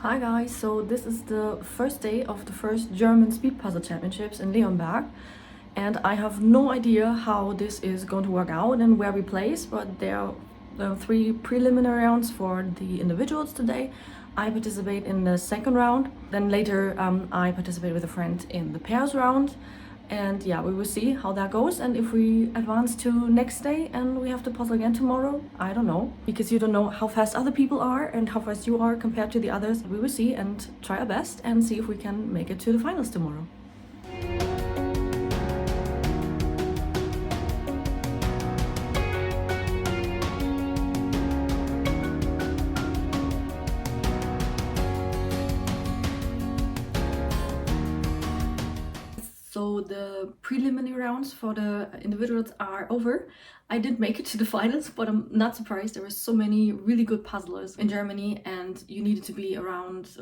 Hi guys, so this is the first day of the first German Speed Puzzle Championships in Leonberg, and I have no idea how this is going to work out and where we place, but there are 3 preliminary rounds for the individuals today. I participate in the second round, then later I participate with a friend in the pairs round. And yeah, we will see how that goes, and if we advance to next day and we have to puzzle again tomorrow, I don't know, because you don't know how fast other people are and how fast you are compared to the others. We will see and try our best and see if we can make it to the finals tomorrow. So the preliminary rounds for the individuals are over. I didn't make it to the finals, but I'm not surprised. There were so many really good puzzlers in Germany, and you needed to be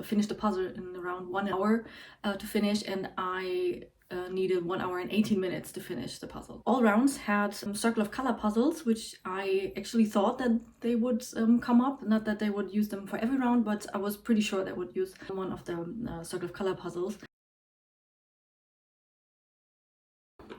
finish the puzzle in around 1 hour to finish, and I needed 1 hour and 18 minutes to finish the puzzle. All rounds had some circle of color puzzles, which I actually thought that they would come up. Not that they would use them for every round, but I was pretty sure they would use one of the circle of color puzzles.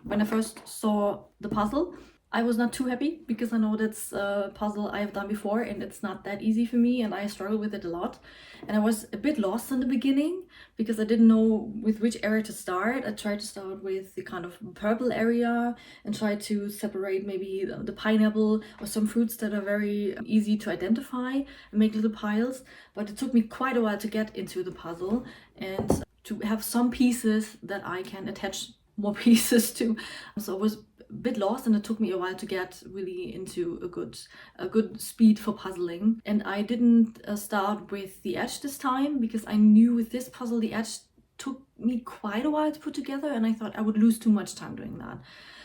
When I first saw the puzzle, I was not too happy because I know that's a puzzle I have done before and it's not that easy for me, and I struggle with it a lot. And I was a bit lost in the beginning because I didn't know with which area to start. I tried to start with the kind of purple area and try to separate maybe the pineapple or some fruits that are very easy to identify and make little piles. But it took me quite a while to get into the puzzle and to have some pieces that I can attach more pieces too. So I was a bit lost, and it took me a while to get really into a good speed for puzzling. And I didn't start with the edge this time because I knew with this puzzle the edge took me quite a while to put together, and I thought I would lose too much time doing that.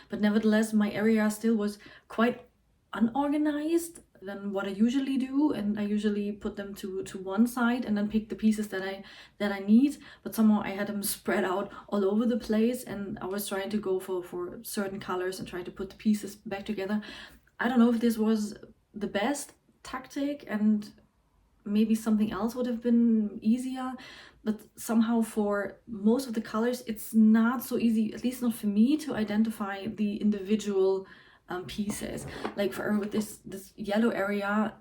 But nevertheless, my area still was quite unorganized than what I usually do, and I usually put them to one side and then pick the pieces that I need. But somehow I had them spread out all over the place, and I was trying to go for certain colors and try to put the pieces back together. I don't know if this was the best tactic, and maybe something else would have been easier, but somehow for most of the colors it's not so easy, at least not for me, to identify the individual pieces. Like with this yellow area,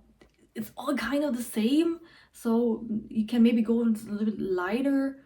it's all kind of the same, so you can maybe go into a little bit lighter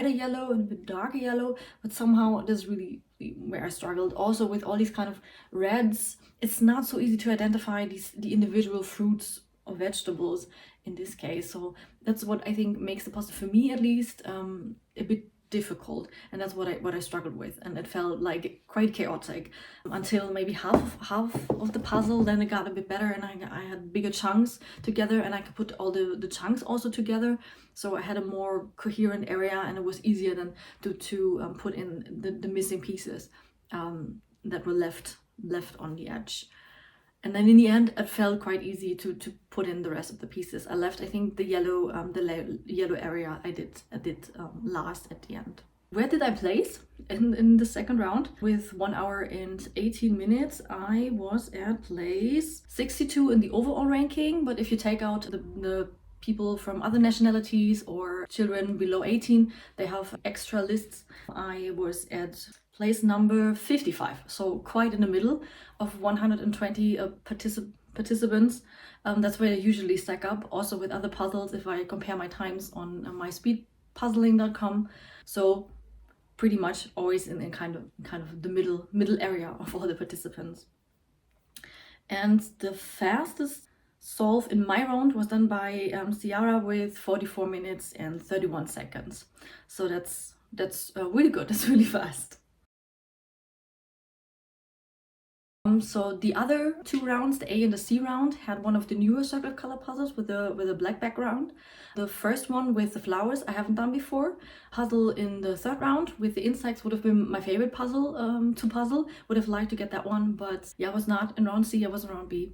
yellow and a bit darker yellow, but somehow this is really where I struggled. Also with all these kind of reds, it's not so easy to identify the individual fruits or vegetables in this case. So that's what I think makes the puzzle, for me at least, a bit difficult, and that's what I struggled with, and it felt like quite chaotic until maybe half of the puzzle. Then it got a bit better, and I had bigger chunks together, and I could put all the chunks also together, so I had a more coherent area, and it was easier than to put in the missing pieces that were left on the edge. And then in the end, it felt quite easy to put in the rest of the pieces. I left, I think, the yellow area I did last at the end. Where did I place in the second round? With 1 hour and 18 minutes, I was at place 62 in the overall ranking. But if you take out the people from other nationalities or children below 18, they have extra lists. I was at place number 55, so quite in the middle of 120 participants. That's where they usually stack up. Also with other puzzles, if I compare my times on my speedpuzzling.com. So pretty much always in kind of the middle area of all the participants. And the fastest solve in my round was done by Ciara with 44 minutes and 31 seconds. So that's really good. That's really fast. So the other two rounds, the A and the C round, had one of the newer circle color puzzles with a black background. The first one with the flowers I haven't done before. Puzzle in the third round with the insects would have been my favorite puzzle to puzzle. Would have liked to get that one, but yeah, I was not in round C, I was in round B.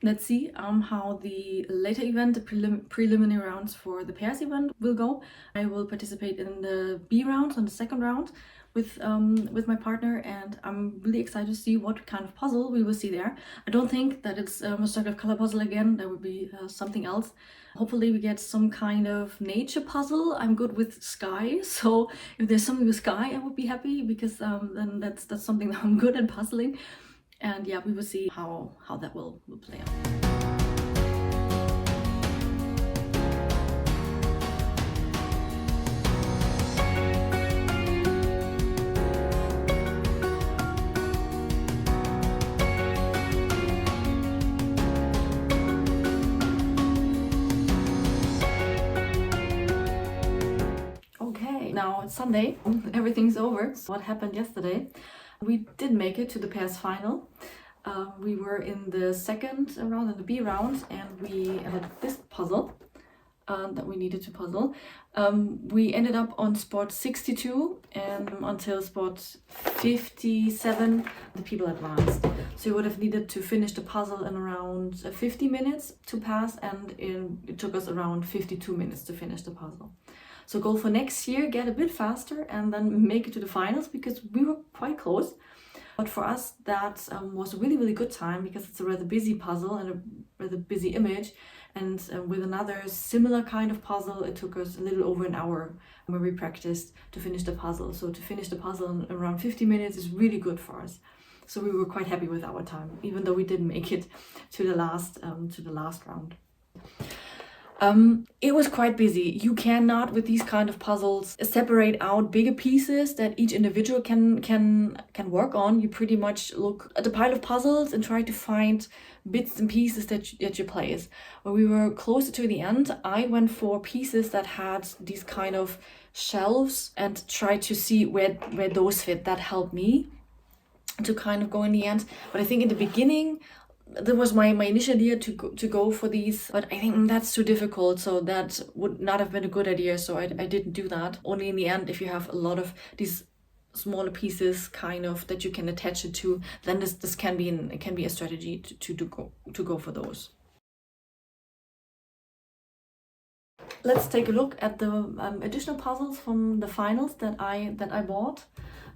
Let's see how the later event, the preliminary rounds for the pairs event will go. I will participate in the B round, on the second round, with my partner, and I'm really excited to see what kind of puzzle we will see there. I don't think that it's a circle color puzzle again. There will be something else. Hopefully we get some kind of nature puzzle. I'm good with sky, so if there's something with sky, I would be happy, because then that's something that I'm good at puzzling. And yeah, we will see how that will play out. Now it's Sunday, everything's over. So what happened yesterday? We did make it to the pairs final. We were in the second round, in the B round, and we had this puzzle that we needed to puzzle. We ended up on spot 62, and until spot 57 the people advanced. So you would have needed to finish the puzzle in around 50 minutes to pass, and it took us around 52 minutes to finish the puzzle. So goal for next year, get a bit faster and then make it to the finals, because we were quite close. But for us, that was a really, really good time, because it's a rather busy puzzle and a rather busy image. And with another similar kind of puzzle, it took us a little over an hour when we practiced to finish the puzzle. So to finish the puzzle in around 50 minutes is really good for us. So we were quite happy with our time, even though we didn't make it to the last round. It was quite busy. You cannot, with these kind of puzzles, separate out bigger pieces that each individual can work on. You pretty much look at the pile of puzzles and try to find bits and pieces that you place. When we were closer to the end, I went for pieces that had these kind of shelves and tried to see where those fit. That helped me to kind of go in the end. But I think in the beginning, that was my initial idea to go for these, but I think that's too difficult, so that would not have been a good idea, so I didn't do that. Only in the end, if you have a lot of these smaller pieces kind of that you can attach it to, then this can be a strategy to go for those. Let's take a look at the additional puzzles from the finals that I bought.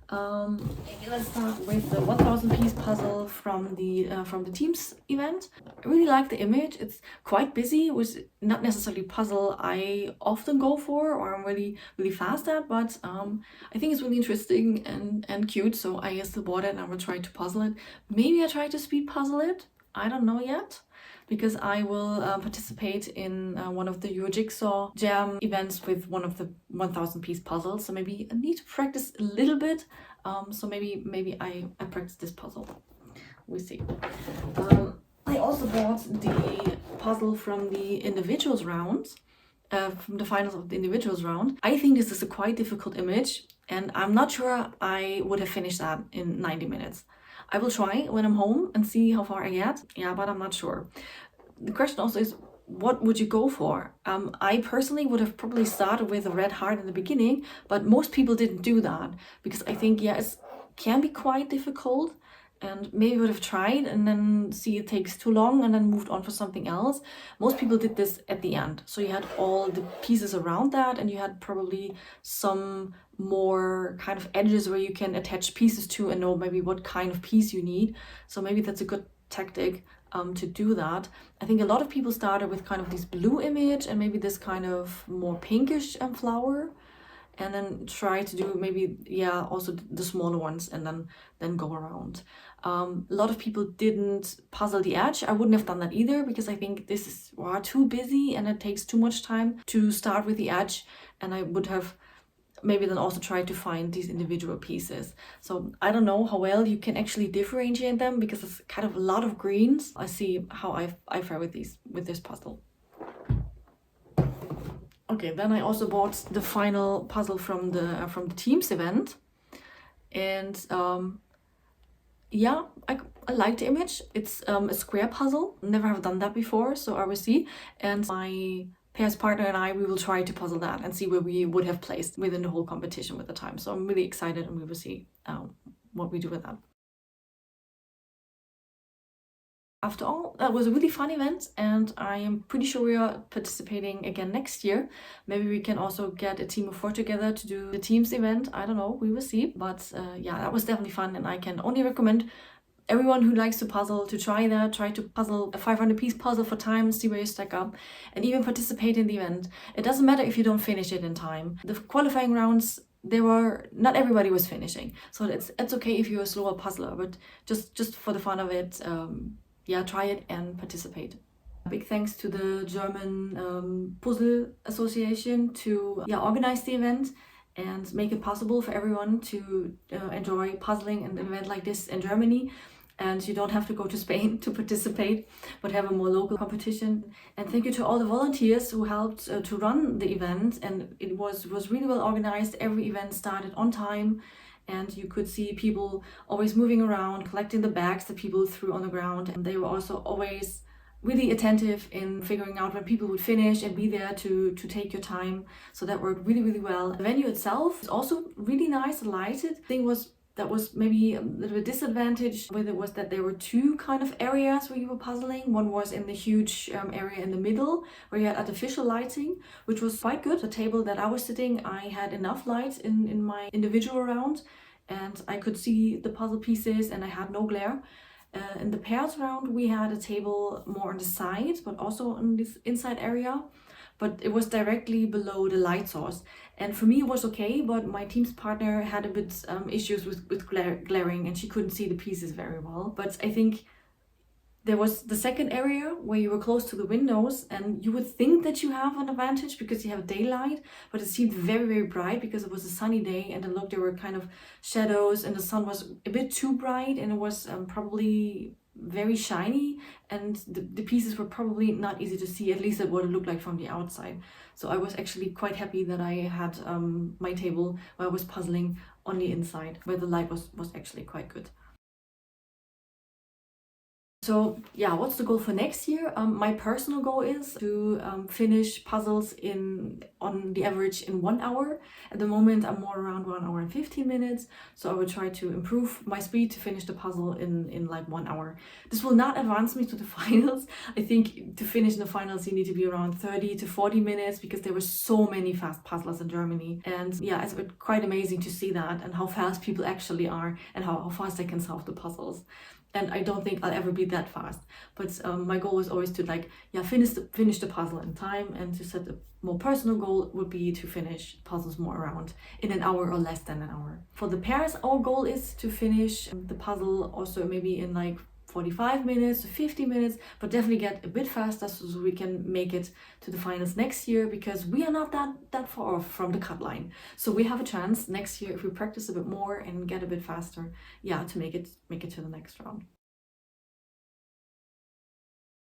Maybe let's start with the 1000 piece puzzle from the teams event. I really like the image. It's quite busy, which is not necessarily a puzzle I often go for or I'm really fast at, but I think it's really interesting and cute, so I still bought it and I will try to puzzle it. Maybe I try to speed puzzle it. I don't know yet, because I will participate in one of the Eurojigsaw Jam events with one of the 1000 piece puzzles. So maybe I need to practice a little bit. So maybe I practice this puzzle. We'll see. I also bought the puzzle from the individuals round, from the finals of the individuals round. I think this is a quite difficult image, and I'm not sure I would have finished that in 90 minutes. I will try when I'm home and see how far I get. Yeah, but I'm not sure. The question also is, what would you go for? I personally would have probably started with a red heart in the beginning, but most people didn't do that, because I think, yeah, it can be quite difficult, and maybe would have tried and then see it takes too long and then moved on for something else. Most people did this at the end. So you had all the pieces around that, and you had probably some more kind of edges where you can attach pieces to and know maybe what kind of piece you need. So maybe that's a good tactic to do that. I think a lot of people started with kind of this blue image and maybe this kind of more pinkish flower. and then try to do maybe, yeah, also the smaller ones, and then go around. A lot of people didn't puzzle the edge. I wouldn't have done that either, because I think this is too busy and it takes too much time to start with the edge, and I would have maybe then also try to find these individual pieces. So I don't know how well you can actually differentiate them, because it's kind of a lot of greens. I see how I fare with this puzzle. Okay, then I also bought the final puzzle from the Teams event, and yeah, I like the image. It's a square puzzle. Never have done that before, so I will see. And my pairs partner and I, we will try to puzzle that and see where we would have placed within the whole competition with the time. So I'm really excited, and we will see what we do with that. After all, that was a really fun event, and I am pretty sure we are participating again next year. Maybe we can also get a team of 4 together to do the Teams event. I don't know, we will see. But yeah, that was definitely fun, and I can only recommend everyone who likes to puzzle to try that. Try to puzzle a 500-piece puzzle for time, see where you stack up, and even participate in the event. It doesn't matter if you don't finish it in time. The qualifying rounds, not everybody was finishing, so it's okay if you're a slower puzzler, but just for the fun of it, yeah, try it and participate. Big thanks to the German Puzzle Association to organize the event and make it possible for everyone to enjoy puzzling in an event like this in Germany. And you don't have to go to Spain to participate, but have a more local competition. And thank you to all the volunteers who helped to run the event. And it was really well organized. Every event started on time, and you could see people always moving around, collecting the bags that people threw on the ground. And they were also always really attentive in figuring out when people would finish and be there to take your time. So that worked really, really well. The venue itself is also really nice, lighted. That was maybe a little bit disadvantage with it was that there were 2 kind of areas where you were puzzling. One was in the huge area in the middle where you had artificial lighting, which was quite good. The table that I was sitting, I had enough light in my individual round, and I could see the puzzle pieces, and I had no glare. In the pairs round, we had a table more on the side, but also in this inside area, but it was directly below the light source. And for me, it was okay, but my team's partner had a bit issues with glaring, and she couldn't see the pieces very well. But I think there was the second area where you were close to the windows, and you would think that you have an advantage because you have daylight, but it seemed very, very bright because it was a sunny day, and then look, there were kind of shadows, and the sun was a bit too bright, and it was probably very shiny, and the pieces were probably not easy to see, at least at what it looked like from the outside. So I was actually quite happy that I had my table where I was puzzling on the inside, where the light was actually quite good. So yeah, what's the goal for next year? My personal goal is to finish puzzles on the average in 1 hour. At the moment, I'm more around 1 hour and 15 minutes. So I will try to improve my speed to finish the puzzle in like 1 hour. This will not advance me to the finals. I think to finish in the finals, you need to be around 30 to 40 minutes because there were so many fast puzzlers in Germany. And yeah, it's quite amazing to see that and how fast people actually are and how fast they can solve the puzzles. And I don't think I'll ever be that fast. But my goal is always to finish the puzzle in time, and to set a more personal goal would be to finish puzzles more around in an hour or less than an hour. For the pairs, our goal is to finish the puzzle also maybe in like 45 minutes to 50 minutes, but definitely get a bit faster so we can make it to the finals next year, because we are not that far off from the cut line. So we have a chance next year if we practice a bit more and get a bit faster, to make it to the next round.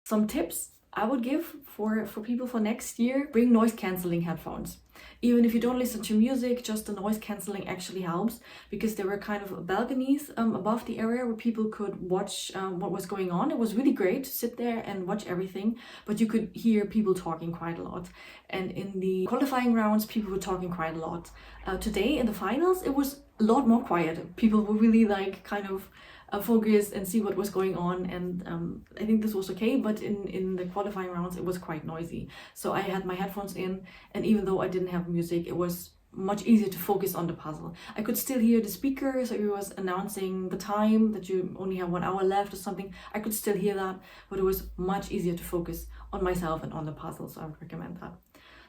Some tips I would give for people for next year: bring noise cancelling headphones. Even if you don't listen to music, just the noise cancelling actually helps, because there were kind of balconies above the area where people could watch what was going on. It was really great to sit there and watch everything, but you could hear people talking quite a lot. And in the qualifying rounds, people were talking quite a lot. Today in the finals, it was a lot more quiet. People were really focus and see what was going on, and I think this was okay, but in the qualifying rounds it was quite noisy. So I had my headphones in, and even though I didn't have music, it was much easier to focus on the puzzle. I could still hear the speaker, so he was announcing the time that you only have 1 hour left or something. I could still hear that, but it was much easier to focus on myself and on the puzzle, so I would recommend that.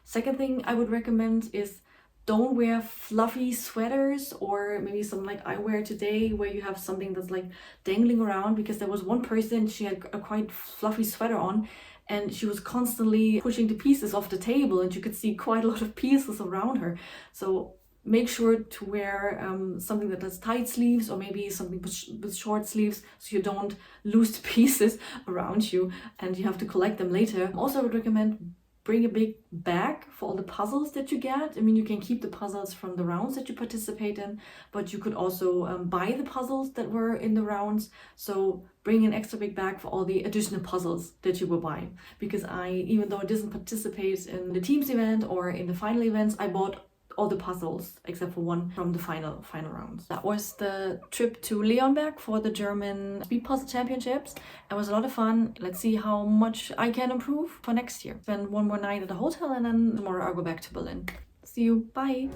Second thing I would recommend is don't wear fluffy sweaters or maybe some like I wear today where you have something that's like dangling around, because there was one person, she had a quite fluffy sweater on and she was constantly pushing the pieces off the table and you could see quite a lot of pieces around her. So make sure to wear something that has tight sleeves, or maybe something with short sleeves, so you don't lose the pieces around you and you have to collect them later. Also, I would recommend bring a big bag for all the puzzles that you get. I mean, you can keep the puzzles from the rounds that you participate in, but you could also buy the puzzles that were in the rounds. So bring an extra big bag for all the additional puzzles that you will buy. Because even though I didn't participate in the teams event or in the final events, I bought all the puzzles except for one from the final rounds. That was the trip to Leonberg for the German Speedpuzzle Championships. It was a lot of fun. Let's see how much I can improve for next year. Spend one more night at the hotel and then tomorrow I'll go back to Berlin. See you. Bye.